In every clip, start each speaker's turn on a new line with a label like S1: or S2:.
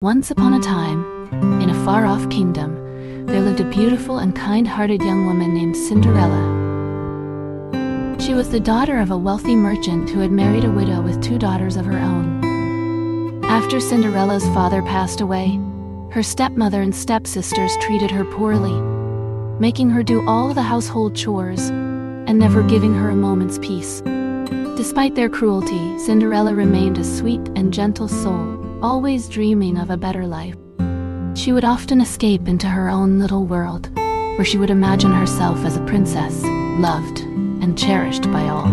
S1: Once upon a time, in a far-off kingdom, there lived a beautiful and kind-hearted young woman named Cinderella. She was the daughter of a wealthy merchant who had married a widow with 2 daughters of her own. After Cinderella's father passed away, her stepmother and stepsisters treated her poorly, making her do all the household chores and never giving her a moment's peace. Despite their cruelty, Cinderella remained a sweet and gentle soul, always dreaming of a better life. She would often escape into her own little world, where she would imagine herself as a princess, loved and cherished by all.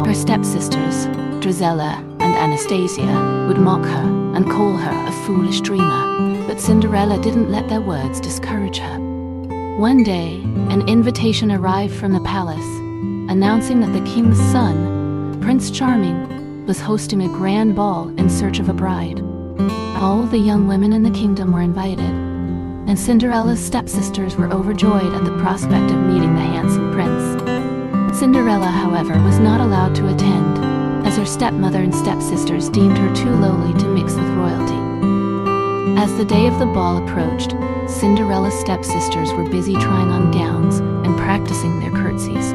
S1: Her stepsisters, Drizella and Anastasia, would mock her and call her a foolish dreamer, but Cinderella didn't let their words discourage her. One day, an invitation arrived from the palace, announcing that the king's son, Prince Charming, was hosting a grand ball in search of a bride. All the young women in the kingdom were invited, and Cinderella's stepsisters were overjoyed at the prospect of meeting the handsome prince. Cinderella, however, was not allowed to attend, as her stepmother and stepsisters deemed her too lowly to mix with royalty. As the day of the ball approached, Cinderella's stepsisters were busy trying on gowns and practicing their curtsies.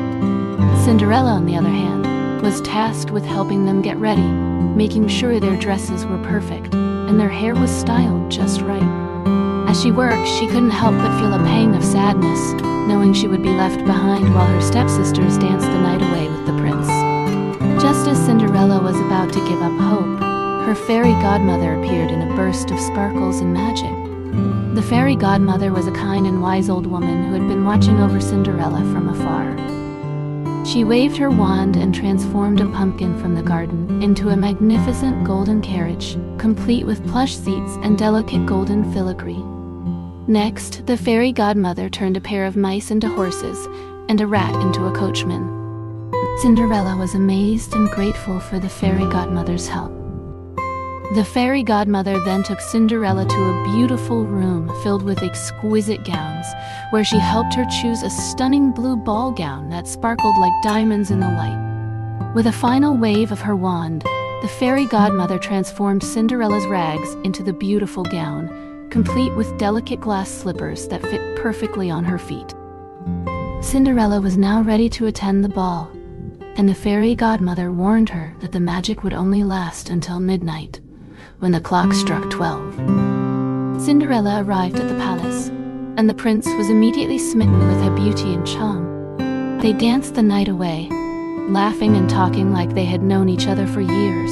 S1: Cinderella, on the other hand, was tasked with helping them get ready, making sure their dresses were perfect and their hair was styled just right. As she worked, she couldn't help but feel a pang of sadness, knowing she would be left behind while her stepsisters danced the night away with the prince. Just as Cinderella was about to give up hope, her fairy godmother appeared in a burst of sparkles and magic. The fairy godmother was a kind and wise old woman who had been watching over Cinderella from afar. She waved her wand and transformed a pumpkin from the garden into a magnificent golden carriage, complete with plush seats and delicate golden filigree. Next, the fairy godmother turned a pair of mice into horses and a rat into a coachman. Cinderella was amazed and grateful for the fairy godmother's help. The fairy godmother then took Cinderella to a beautiful room filled with exquisite gowns, where she helped her choose a stunning blue ball gown that sparkled like diamonds in the light. With a final wave of her wand, the fairy godmother transformed Cinderella's rags into the beautiful gown, complete with delicate glass slippers that fit perfectly on her feet. Cinderella was now ready to attend the ball, and the fairy godmother warned her that the magic would only last until midnight, when the clock struck 12. Cinderella arrived at the palace, and the prince was immediately smitten with her beauty and charm. They danced the night away, laughing and talking like they had known each other for years.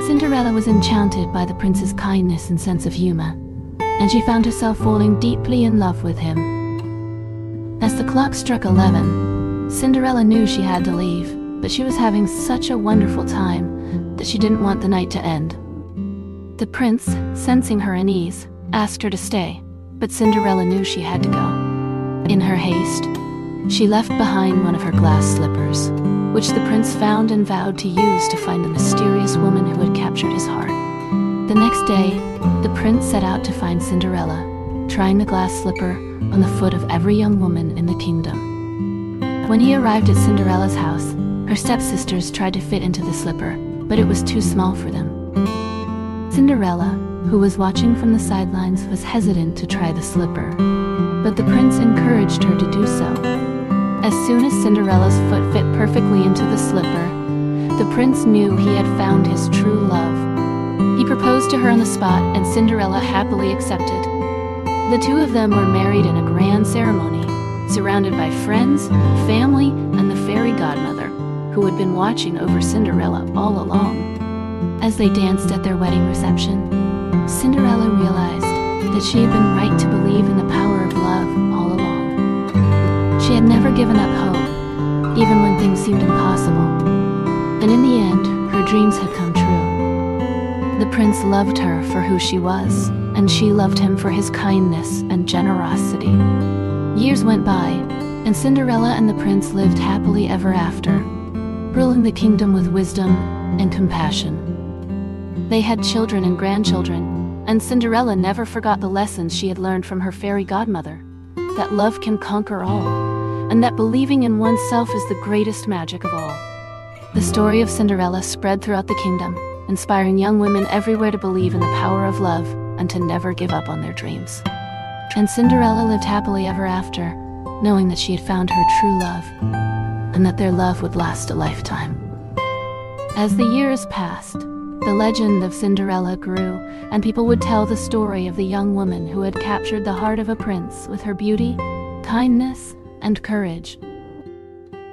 S1: Cinderella was enchanted by the prince's kindness and sense of humor, and she found herself falling deeply in love with him. As the clock struck 11, Cinderella knew she had to leave, but she was having such a wonderful time that she didn't want the night to end. The prince, sensing her unease, asked her to stay, but Cinderella knew she had to go. In her haste, she left behind one of her glass slippers, which the prince found and vowed to use to find the mysterious woman who had captured his heart. The next day, the prince set out to find Cinderella, trying the glass slipper on the foot of every young woman in the kingdom. When he arrived at Cinderella's house, her stepsisters tried to fit into the slipper, but it was too small for them. Cinderella, who was watching from the sidelines, was hesitant to try the slipper, but the prince encouraged her to do so. As soon as Cinderella's foot fit perfectly into the slipper, the prince knew he had found his true love. He proposed to her on the spot, and Cinderella happily accepted. The two of them were married in a grand ceremony, surrounded by friends, family, and the fairy godmother, who had been watching over Cinderella all along. As they danced at their wedding reception, Cinderella realized that she had been right to believe in the power of love all along. She had never given up hope, even when things seemed impossible. And in the end, her dreams had come true. The prince loved her for who she was, and she loved him for his kindness and generosity. Years went by, and Cinderella and the prince lived happily ever after, ruling the kingdom with wisdom and compassion. They had children and grandchildren, and Cinderella never forgot the lessons she had learned from her fairy godmother, that love can conquer all, and that believing in oneself is the greatest magic of all. The story of Cinderella spread throughout the kingdom, inspiring young women everywhere to believe in the power of love and to never give up on their dreams. And Cinderella lived happily ever after, knowing that she had found her true love, and that their love would last a lifetime. As the years passed, the legend of Cinderella grew, and people would tell the story of the young woman who had captured the heart of a prince with her beauty, kindness, and courage.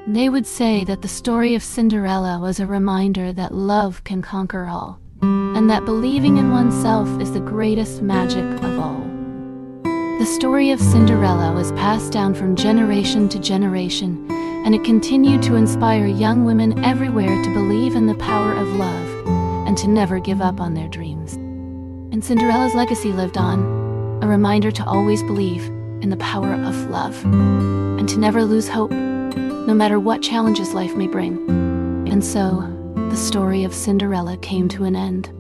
S1: They would say that the story of Cinderella was a reminder that love can conquer all, and that believing in oneself is the greatest magic of all. The story of Cinderella was passed down from generation to generation, and it continued to inspire young women everywhere to believe in the power of love and to never give up on their dreams. And Cinderella's legacy lived on, a reminder to always believe in the power of love and to never lose hope, no matter what challenges life may bring. And so, the story of Cinderella came to an end,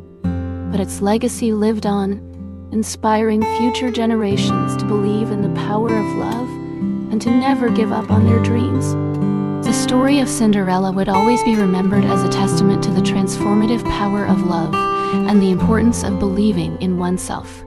S1: but its legacy lived on, inspiring future generations to believe in the power of love and to never give up on their dreams. The story of Cinderella would always be remembered as a testament to the transformative power of love and the importance of believing in oneself.